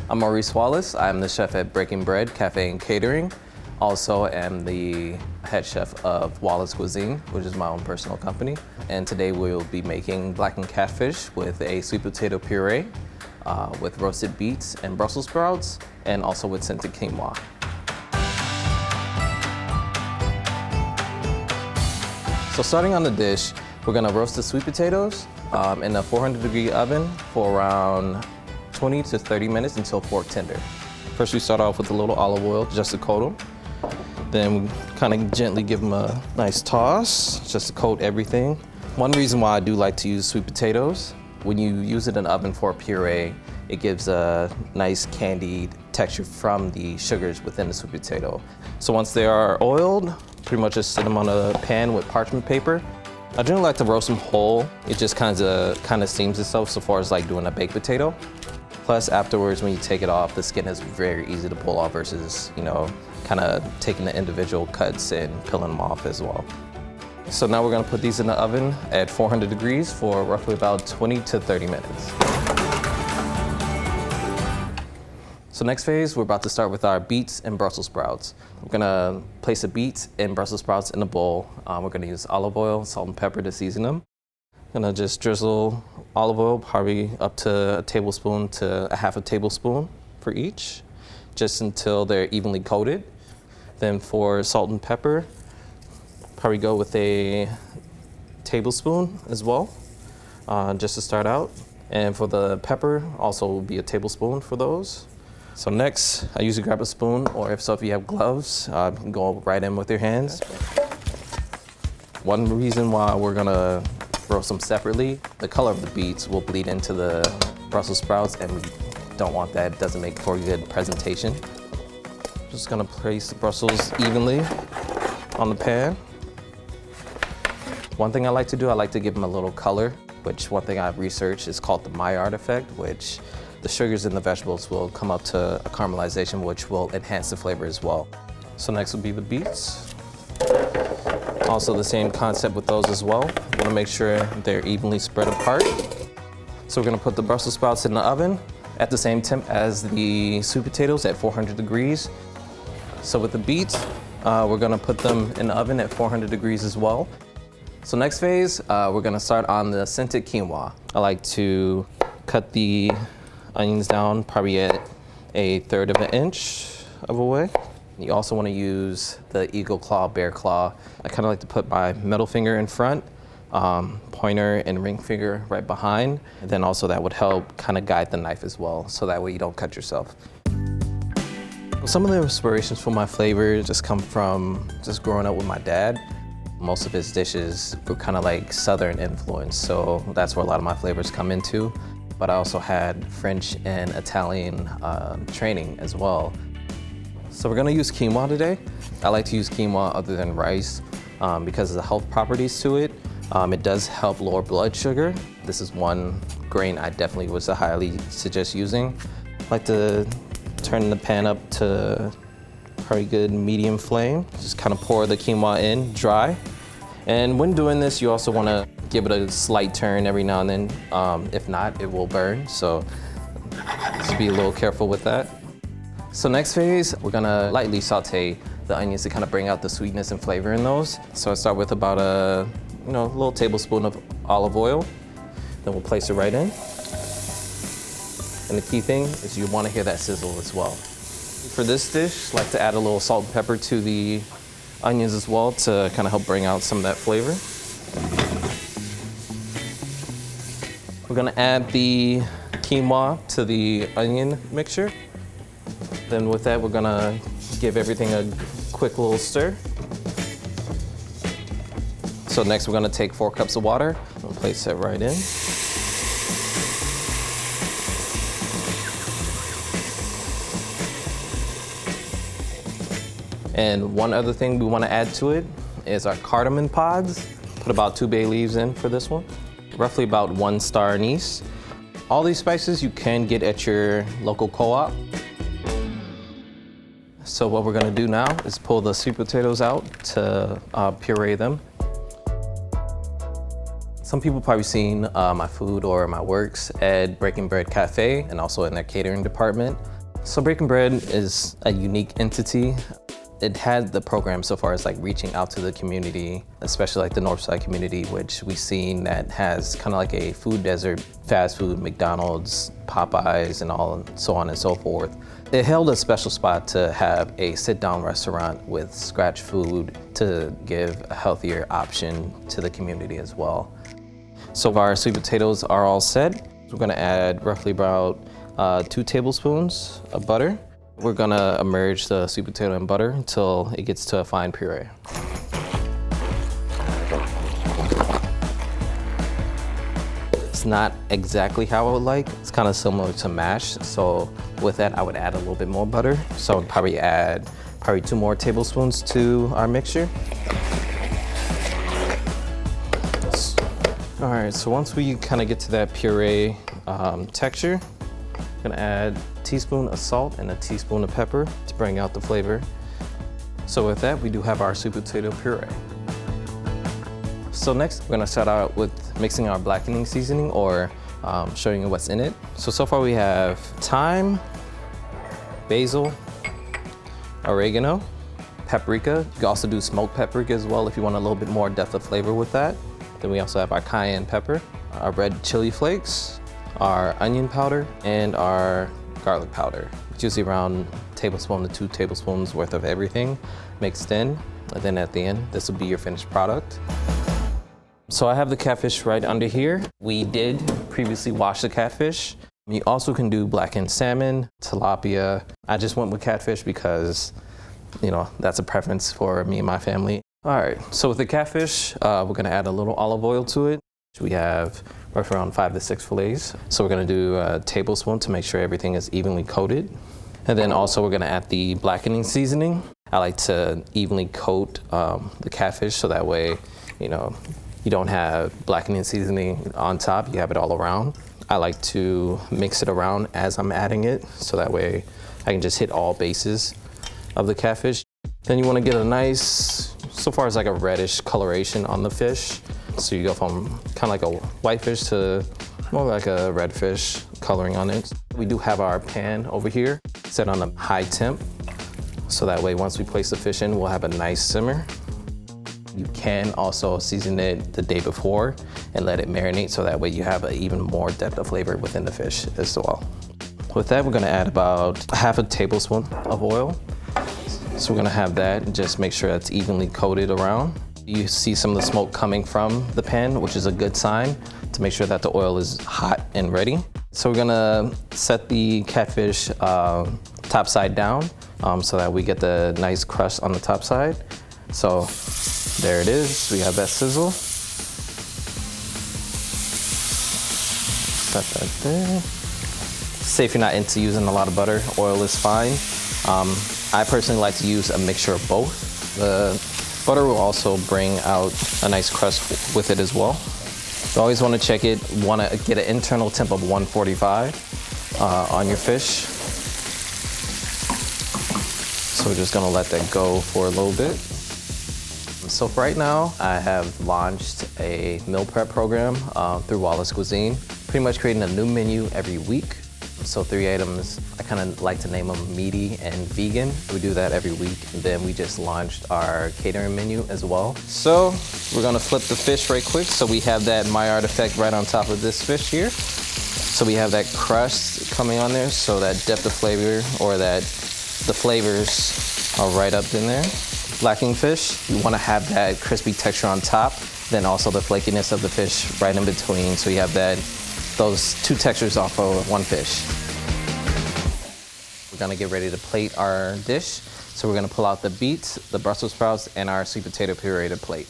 I'm Maurice Wallace. I'm the chef at Breaking Bread Cafe and Catering. Also am the head chef of Wallace Cuisine, which is my own personal company. And today we'll be making blackened catfish with a sweet potato puree, with roasted beets and Brussels sprouts, and also with scented quinoa. So starting on the dish, we're gonna roast the sweet potatoes in a 400-degree oven for around 20 to 30 minutes until fork tender. First we start off with a little olive oil just to coat them. Then we kind of gently give them a nice toss just to coat everything. One reason why I do like to use sweet potatoes, when you use it in the oven for a puree, it gives a nice candied texture from the sugars within the sweet potato. So once they are oiled, pretty much just sit them on a pan with parchment paper. I generally like to roast them whole. It just kind of steams itself so far as like doing a baked potato. Plus afterwards, when you take it off, the skin is very easy to pull off versus, kind of taking the individual cuts and peeling them off as well. So now we're gonna put these in the oven at 400 degrees for roughly about 20 to 30 minutes. So next phase, we're about to start with our beets and Brussels sprouts. We're gonna place the beets and Brussels sprouts in a bowl. We're gonna use olive oil, salt and pepper to season them. Gonna just drizzle olive oil, probably up to a tablespoon to a half a tablespoon for each, just until they're evenly coated. Then for salt and pepper, probably go with a tablespoon as well, just to start out. And for the pepper, also will be a tablespoon for those. So next, I usually grab a spoon, or if you have gloves, you can go right in with your hands. One reason why we're gonna roast them separately, the color of the beets will bleed into the Brussels sprouts, and we don't want that. It doesn't make for a good presentation. Just gonna place the Brussels evenly on the pan. One thing I like to do, I like to give them a little color, which one thing I've researched is called the Maillard effect, which the sugars in the vegetables will come up to a caramelization, which will enhance the flavor as well. So next will be the beets. Also the same concept with those as well. Want to make sure they're evenly spread apart. So we're gonna put the Brussels sprouts in the oven at the same temp as the sweet potatoes at 400 degrees. So with the beets, we're gonna put them in the oven at 400 degrees as well. So next phase, we're gonna start on the scented quinoa. I like to cut the onions down probably at a third of an inch of a way. You also want to use the eagle claw, bear claw. I kind of like to put my middle finger in front, pointer and ring finger right behind. And then also that would help kind of guide the knife as well, so that way you don't cut yourself. Some of the inspirations for my flavor just come from just growing up with my dad. Most of his dishes were kind of like Southern influence, so that's where a lot of my flavors come into. But I also had French and Italian training as well. So we're gonna use quinoa today. I like to use quinoa other than rice because of the health properties to it. It does help lower blood sugar. This is one grain I definitely would highly suggest using. I like to turn the pan up to pretty good medium flame. Just kind of pour the quinoa in dry. And when doing this, you also wanna give it a slight turn every now and then. If not, it will burn. So just be a little careful with that. So next phase, we're gonna lightly saute the onions to kind of bring out the sweetness and flavor in those. So I start with about a little tablespoon of olive oil. Then we'll place it right in. And the key thing is you wanna hear that sizzle as well. For this dish, I like to add a little salt and pepper to the onions as well to kind of help bring out some of that flavor. We're gonna add the quinoa to the onion mixture. Then with that, we're gonna give everything a quick little stir. So next we're gonna take 4 cups of water and place it right in. And one other thing we wanna add to it is our cardamom pods. Put about 2 bay leaves in for this one. Roughly about 1 star anise. All these spices you can get at your local co-op. So what we're gonna do now is pull the sweet potatoes out to puree them. Some people probably seen my food or my works at Breaking Bread Cafe and also in their catering department. So Breaking Bread is a unique entity. It had the program so far as like reaching out to the community, especially like the Northside community, which we've seen that has kind of like a food desert, fast food, McDonald's, Popeyes, and all so on and so forth. It held a special spot to have a sit-down restaurant with scratch food to give a healthier option to the community as well. So our sweet potatoes are all set. We're gonna add roughly about 2 tablespoons of butter. We're gonna immerse the sweet potato in butter until it gets to a fine puree. It's not exactly how I would like. It's kind of similar to mash. So with that, I would add a little bit more butter. So I'd probably add 2 more tablespoons to our mixture. All right, so once we kind of get to that puree texture, I'm gonna add a teaspoon of salt and a teaspoon of pepper to bring out the flavor. So with that, we do have our sweet potato puree. So next, we're gonna start out with mixing our blackening seasoning or showing you what's in it. So far we have thyme, basil, oregano, paprika. You can also do smoked paprika as well if you want a little bit more depth of flavor with that. Then we also have our cayenne pepper, our red chili flakes, our onion powder, and our garlic powder. It's usually around a tablespoon to 2 tablespoons worth of everything mixed in. And then at the end, this will be your finished product. So I have the catfish right under here. We did previously wash the catfish. You also can do blackened salmon, tilapia. I just went with catfish because, you know, that's a preference for me and my family. All right, so with the catfish, we're gonna add a little olive oil to it. We have roughly around 5 to 6 fillets. So we're gonna do a tablespoon to make sure everything is evenly coated. And then also we're gonna add the blackening seasoning. I like to evenly coat the catfish so that way, you know, you don't have blackening seasoning on top, you have it all around. I like to mix it around as I'm adding it so that way I can just hit all bases of the catfish. Then you wanna get a nice, so far as like a reddish coloration on the fish. So you go from kind of like a white fish to more like a red fish coloring on it. We do have our pan over here set on a high temp. So that way once we place the fish in, we'll have a nice simmer. You can also season it the day before and let it marinate so that way you have an even more depth of flavor within the fish as well. With that, we're gonna add about half a tablespoon of oil. So we're gonna have that and just make sure that's evenly coated around. You see some of the smoke coming from the pan, which is a good sign to make sure that the oil is hot and ready. So we're gonna set the catfish top side down so that we get the nice crust on the top side. So there it is, we have that sizzle. Set that there. Say if you're not into using a lot of butter, oil is fine. I personally like to use a mixture of both. The butter will also bring out a nice crust with it as well. You always want to check it, want to get an internal temp of 145 on your fish. So we're just going to let that go for a little bit. So for right now, I have launched a meal prep program through Wallace Cuisine, pretty much creating a new menu every week. So 3 items, I kind of like to name them meaty and vegan. We do that every week. And then we just launched our catering menu as well. So we're gonna flip the fish right quick. So we have that Maillard effect right on top of this fish here. So we have that crust coming on there. So that depth of flavor or that the flavors are right up in there. Blackening fish, you wanna have that crispy texture on top, then also the flakiness of the fish right in between. So you have those 2 textures off of 1 fish. We're gonna get ready to plate our dish. So we're gonna pull out the beets, the Brussels sprouts, and our sweet potato puree to plate.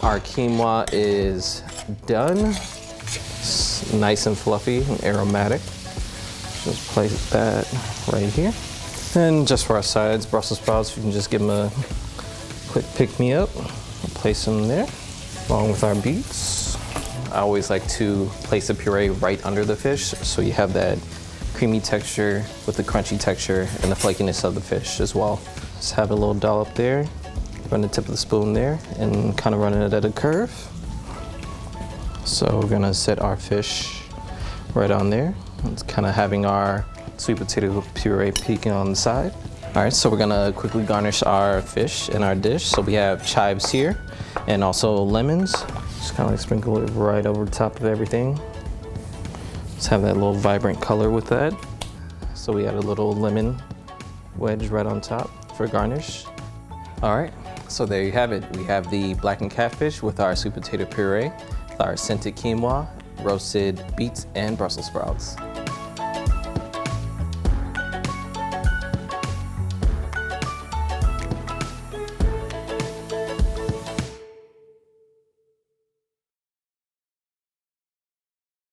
Our quinoa is done. It's nice and fluffy and aromatic. Just place that right here. And just for our sides, Brussels sprouts, you can just give them a quick pick-me-up. Place them there, along with our beets. I always like to place the puree right under the fish, so you have that creamy texture with the crunchy texture and the flakiness of the fish as well. Just have a little dollop there, run the tip of the spoon there, and kind of running it at a curve. So we're gonna set our fish right on there. It's kind of having our sweet potato puree peeking on the side. All right, so we're gonna quickly garnish our fish in our dish. So we have chives here and also lemons. Just kind of like sprinkle it right over the top of everything. Just have that little vibrant color with that. So we add a little lemon wedge right on top for garnish. All right, so there you have it. We have the blackened catfish with our sweet potato puree, our scented quinoa, roasted beets, and Brussels sprouts.